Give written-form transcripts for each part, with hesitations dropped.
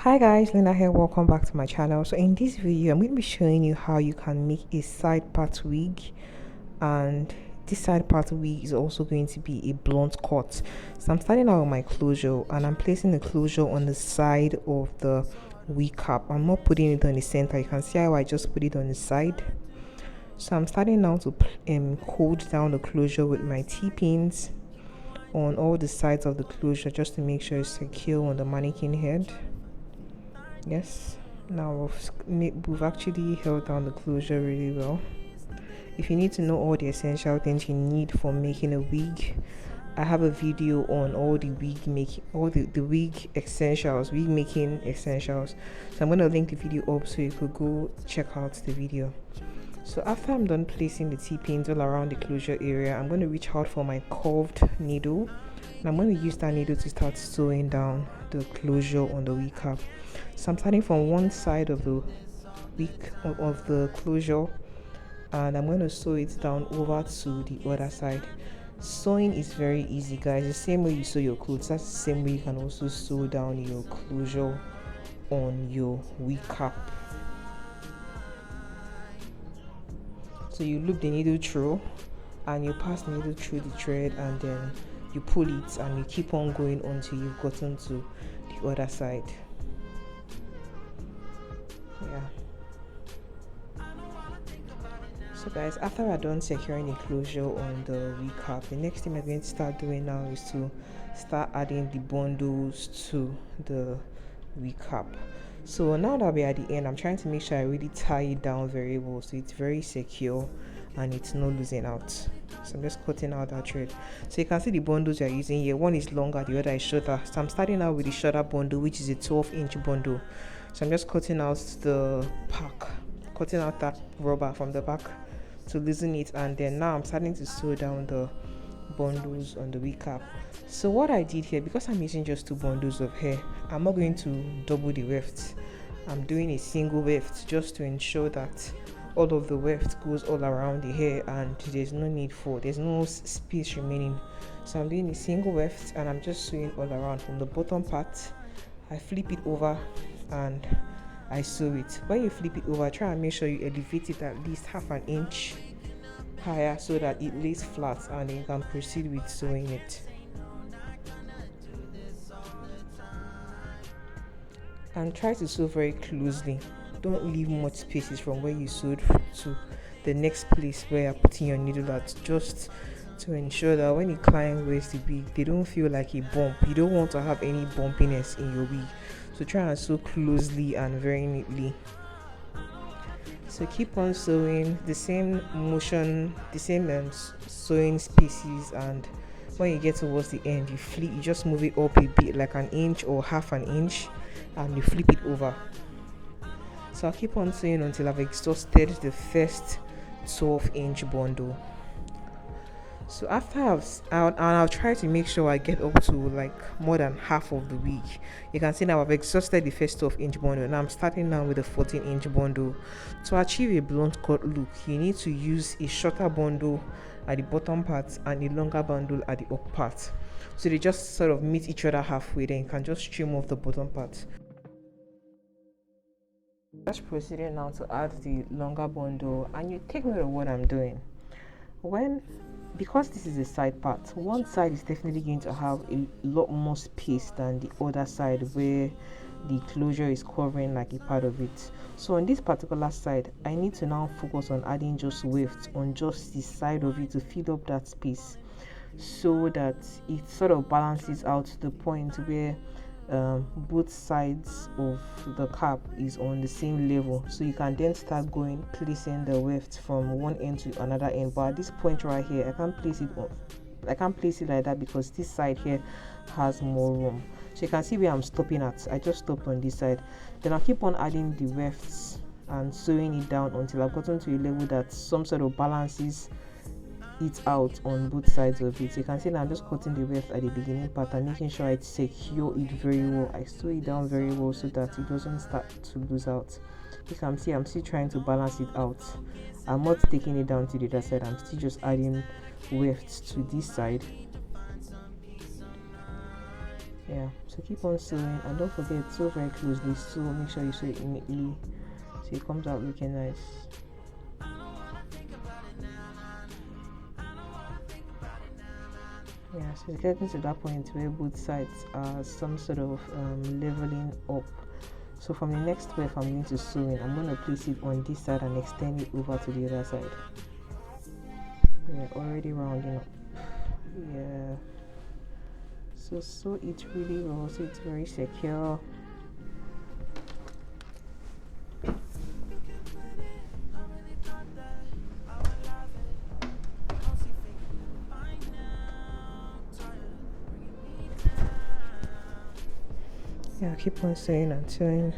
Hi guys, Lina here. Welcome back to my channel. So in this video I'm going to be showing you how you can make a side part wig, and this side part wig is also going to be a blunt cut. So I'm starting out with my closure and I'm placing the closure on the side of the wig cap. I'm not putting it on the center. You can see how I just put it on the side. So I'm starting now to hold down the closure with my T-pins on all the sides of the closure just to make sure it's secure on the mannequin head. Yes, now we've actually held down the closure really well. If you need to know all the essential things you need for making a wig, I have a video on all the wig wig essentials, wig making essentials. So I'm going to link the video up so you could go check out the video. So after I'm done placing the T-pins all around the closure area, I'm going to reach out for my curved needle, and I'm going to use that needle to start sewing down the closure on the wig cap. So I'm starting from one side of the wig of the closure, and I'm going to sew it down over to the other side. Sewing is very easy, guys. The same way you sew your clothes, that's the same way you can also sew down your closure on your wig cap. So you loop the needle through and you pass the needle through the thread, and then you pull it and you keep on going until you've gotten to the other side. Yeah. So guys, after we're done securing the closure on the wig cap, the next thing we're going to start doing now is to start adding the bundles to the wig cap. So now that we're at the end, I'm trying to make sure I really tie it down very well so it's very secure and it's not losing out. So I'm just cutting out that thread. So you can see the bundles you're using here. One is longer, the other is shorter. So I'm starting out with the shorter bundle, which is a 12-inch bundle. So I'm just cutting out the pack, cutting out that rubber from the back to loosen it, and then now I'm starting to sew down the bundles on the wig cap. So what I did here, because I'm using just 2 bundles of hair, I'm not going to double the weft. I'm doing a single weft just to ensure that all of the weft goes all around the hair and there's no space remaining. So I'm doing a single weft and I'm just sewing all around. From the bottom part, I flip it over and I sew it. When you flip it over, try and make sure you elevate it at least half an inch higher so that it lays flat, and then you can proceed with sewing it. And try to sew very closely. Don't leave much spaces from where you sewed to the next place where you're putting your needle at, just to ensure that when the client wears the wig, they don't feel like a bump. You don't want to have any bumpiness in your wig, so try and sew closely and very neatly. So keep on sewing the same motion, the same sewing spaces, and when you get towards the end, you just move it up a bit, like an inch or half an inch, and you flip it over. So I'll keep on sewing until I've exhausted the first 12-inch bundle. So after I'll try to make sure I get up to like more than half of the wig. You can see now I've exhausted the first 12-inch bundle, and I'm starting now with a 14-inch bundle. To achieve a blunt cut look, you need to use a shorter bundle at the bottom part and a longer bundle at the up part, so they just sort of meet each other halfway. Then you can just trim off the bottom part. Just proceeding now to add the longer bundle, and you take note of what I'm doing. Because this is a side part, one side is definitely going to have a lot more space than the other side where the closure is covering like a part of it. So on this particular side, I need to now focus on adding just weft on just the side of it to fill up that space, so that it sort of balances out to the point where both sides of the cap is on the same level, so you can then start placing the weft from one end to another end. But at this point right here, I can't place it like that because this side here has more room. So you can see where I'm stopping at. I just stopped on this side. Then I'll keep on adding the wefts and sewing it down until I've gotten to a level that some sort of balances it out on both sides of it. You can see now I'm just cutting the weft at the beginning part and making sure I secure it very well. I sew it down very well so that it doesn't start to lose out. You can see I'm still trying to balance it out. I'm not taking it down to the other side. I'm still just adding wefts to this side Yeah, so keep on sewing, and don't forget, sew very closely, so make sure you sew it neatly so it comes out looking nice. Yeah, so it's getting to that point where both sides are some sort of leveling up. So from the next weft I'm going to sew in, I'm going to place it on this side and extend it over to the other side. We're already rounding up. Yeah, so sew it really well so it's very secure. Yeah, keep on sewing and sewing.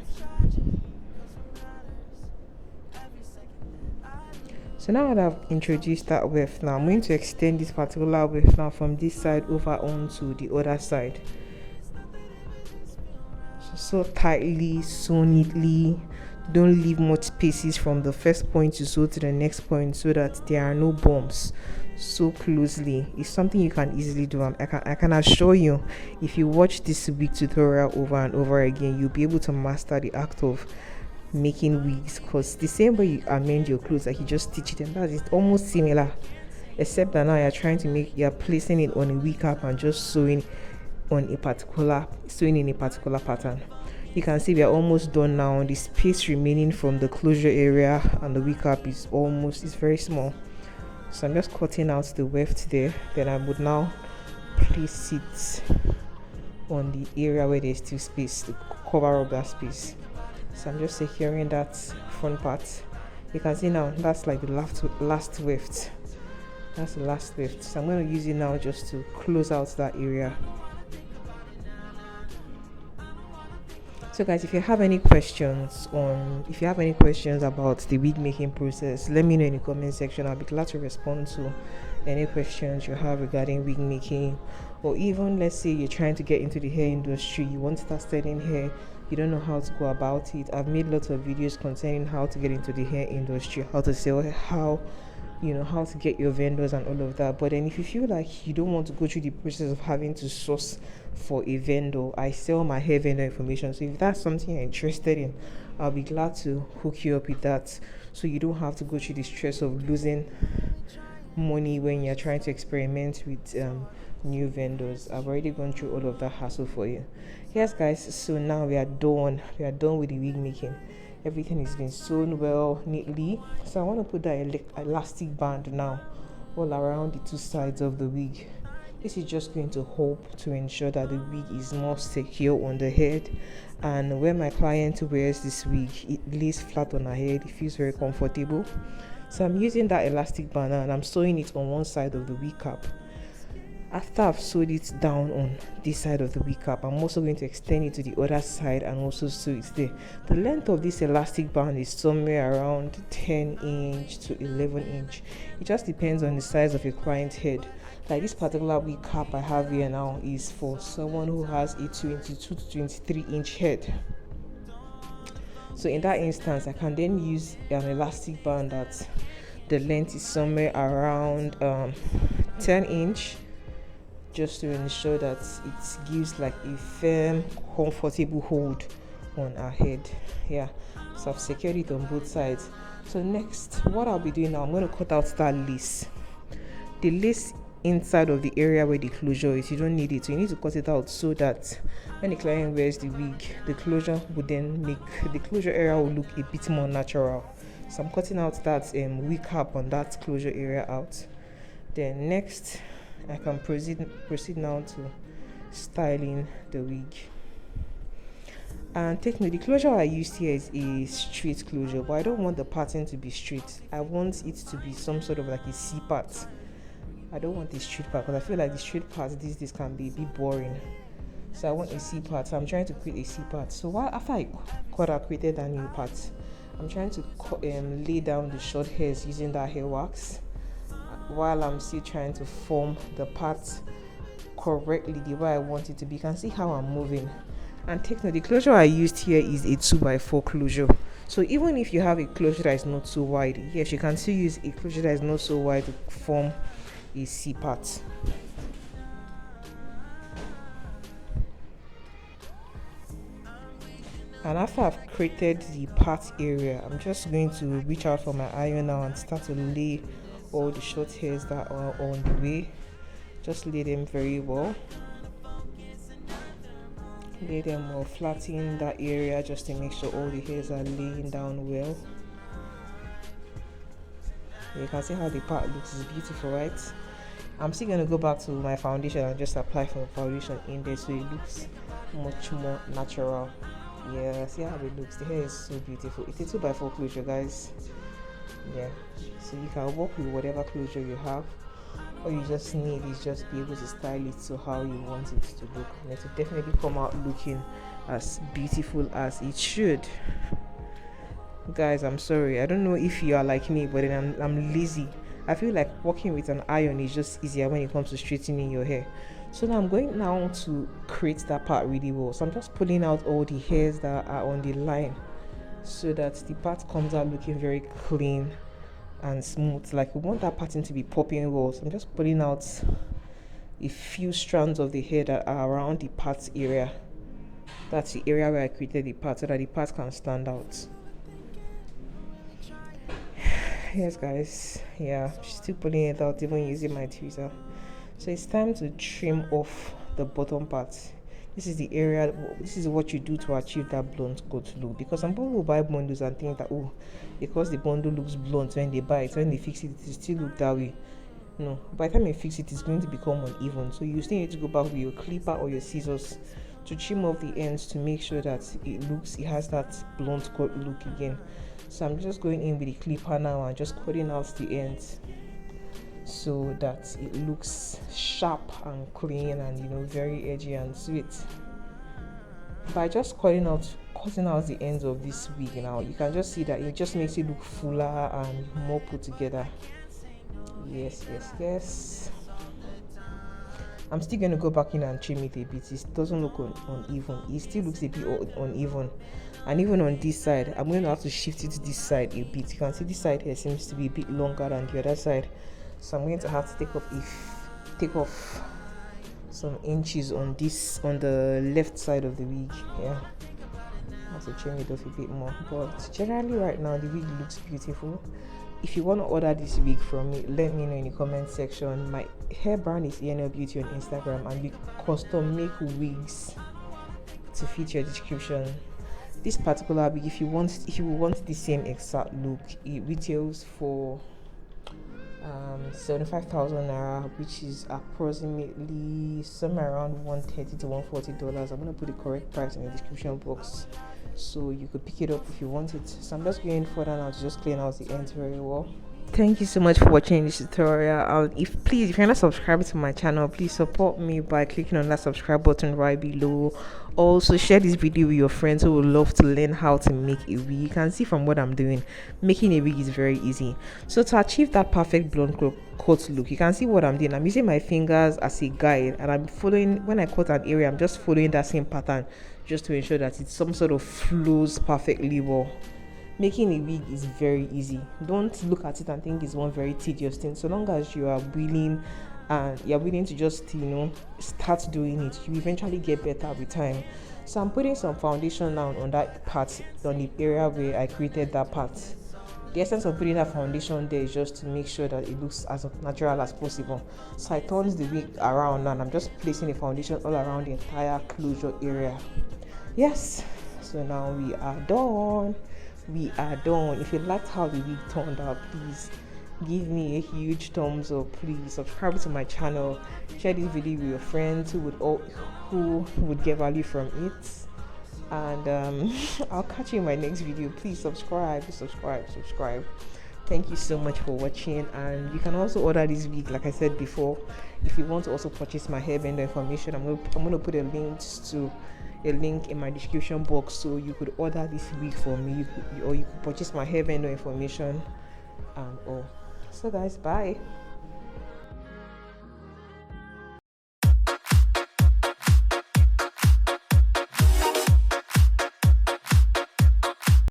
So now that I've introduced that weft, now I'm going to extend this particular weft now from this side over onto the other side. So tightly, so neatly. Don't leave much spaces from the first point you sew to the next point so that there are no bumps. So closely, it's something you can easily do. I can assure you, if you watch this wig tutorial over and over again, you'll be able to master the act of making wigs, because the same way you amend your clothes, like you just stitch them, that is almost similar, except that now you're placing it on a wig cap and just sewing in a particular pattern. You can see we are almost done now. The space remaining from the closure area and the wig cap is very small. So I'm just cutting out the weft there. Then I would now place it on the area where there's still space to cover up that space. So I'm just securing that front part. You can see now that's like the last weft. That's the last weft. So I'm going to use it now just to close out that area. So guys, if you have any questions about the wig making process, let me know in the comment section. I'll be glad to respond to any questions you have regarding wig making, or even let's say you're trying to get into the hair industry, you want to start selling hair, you don't know how to go about it. I've made lots of videos concerning how to get into the hair industry, how to sell, how to get your vendors and all of that. But then if you feel like you don't want to go through the process of having to source for a vendor, I sell my hair vendor information. So if that's something you're interested in, I'll be glad to hook you up with that, so you don't have to go through the stress of losing money when you're trying to experiment with new vendors. I've already gone through all of that hassle for you. Yes guys, so now we are done with the wig making. Everything has been sewn well neatly, so I want to put that elastic band now all around the two sides of the wig. This is just going to help to ensure that the wig is more secure on the head, and when my client wears this wig, it lays flat on her head, it feels very comfortable. So I'm using that elastic band and I'm sewing it on one side of the wig cap. After I've sewed it down on this side of the wig cap, I'm also going to extend it to the other side and also sew it there. The length of this elastic band is somewhere around 10 inch to 11 inch. It just depends on the size of your client's head. Like this particular wig cap I have here now is for someone who has a 22 to 23 inch head. So in that instance, I can then use an elastic band that the length is somewhere around 10 inch, just to ensure that it gives like a firm, comfortable hold on our head. Yeah, so I've secured it on both sides. So next, what I'll be doing now, I'm going to cut out that lace. The lace inside of the area where the closure is, you don't need it, so you need to cut it out so that when the client wears the wig, the closure would then make the closure area will look a bit more natural. So I'm cutting out that wig cap on that closure area out. Then next, I can proceed now to styling the wig. And take note, the closure I used here is a straight closure, but I don't want the pattern to be straight. I want it to be some sort of like a C part. I don't want a straight part because I feel like the straight part these days can be a bit boring. So I want a C part. So I'm trying to create a C part. So after I created that new part, I'm trying to lay down the short hairs using that hair wax, while I'm still trying to form the part correctly the way I want it to be. You can see how I'm moving. And take note, the closure I used here is a 2x4 closure. So even if you have a closure that is not so wide, yes, you can still use a closure that is not so wide to form a C part. And after I've created the part area, I'm just going to reach out for my iron now and start to lay all the short hairs that are on the way. Just lay them very well. Lay them well, flatten that area just to make sure all the hairs are laying down well. You can see how the part looks. It's beautiful, right? I'm still going to go back to my foundation and just apply some foundation in there so it looks much more natural. Yeah, see how it looks. The hair is so beautiful. It's a 2x4 closure, guys. Yeah, so you can work with whatever closure you have. All you just need is just be able to style it to how you want it to look, and it will definitely come out looking as beautiful as it should. Guys, I'm sorry, I don't know if you are like me, but then I'm lazy. I feel like working with an iron is just easier when it comes to straightening your hair. So now I'm going now to create that part really well. So I'm just pulling out all the hairs that are on the line so that the part comes out looking very clean and smooth. Like, we want that pattern to be popping well. So I'm just pulling out a few strands of the hair that are around the part area. That's the area where I created the part so that the part can stand out. Yes, guys, yeah, still pulling it out even using my tweezer. So it's time to trim off the bottom part. This is the area, this is what you do to achieve that blunt cut look, because some people will buy bundles and think that, oh, because the bundle looks blunt when they buy it, when they fix it, it still look that way. No, by the time you fix it, it's going to become uneven. So you still need to go back with your clipper or your scissors to trim off the ends to make sure that it has that blunt cut look again. So I'm just going in with the clipper now and just cutting out the ends so that it looks sharp and clean and very edgy and sweet. By just cutting out the ends of this wig now, you can just see that it just makes it look fuller and more put together. Yes. I'm still going to go back in and trim it a bit. It doesn't look uneven. It still looks a bit uneven. And even on this side, I'm going to have to shift it to this side a bit. You can see this side here seems to be a bit longer than the other side. So I'm going to have to take off some inches on the left side of the wig. Yeah, I have to trim it off a bit more. But generally right now the wig looks beautiful. If you want to order this wig from me, let me know in the comment section. My hair brand is ENL Beauty on Instagram, and we custom make wigs to fit your description. This particular wig, if you want the same exact look, it retails for 75,000 naira, which is approximately somewhere around $130 to $140. I'm going to put the correct price in the description box so you could pick it up if you want it. So I'm just going further now to just clean out the ends very well. Thank you so much for watching this tutorial. If you're not subscribed to my channel, please support me by clicking on that subscribe button right below. Also, share this video with your friends who would love to learn how to make a wig. You can see from what I'm doing, making a wig is very easy. So to achieve that perfect blonde cut look, you can see what I'm doing. I'm using my fingers as a guide, and I'm following, when I cut an area, I'm just following that same pattern just to ensure that it some sort of flows perfectly well. Making a wig is very easy. Don't look at it and think it's one very tedious thing. So long as you are willing and you're willing to just start doing it, you eventually get better with time. So I'm putting some foundation now on that part, on the area where I created that part. The essence of putting that foundation there is just to make sure that it looks as natural as possible. So I turned the wig around now and I'm just placing the foundation all around the entire closure area. Yes, so now we are done. If you liked how the wig turned out, please give me a huge thumbs up. Please subscribe to my channel, share this video with your friends who would get value from it, and I'll catch you in my next video. Please subscribe. Thank you so much for watching, and you can also order this wig like I said before. If you want to also purchase my hairbender information, I'm going to put a link in my description box so you could order this wig for me, or you could purchase my hairbender information and all. So guys, bye.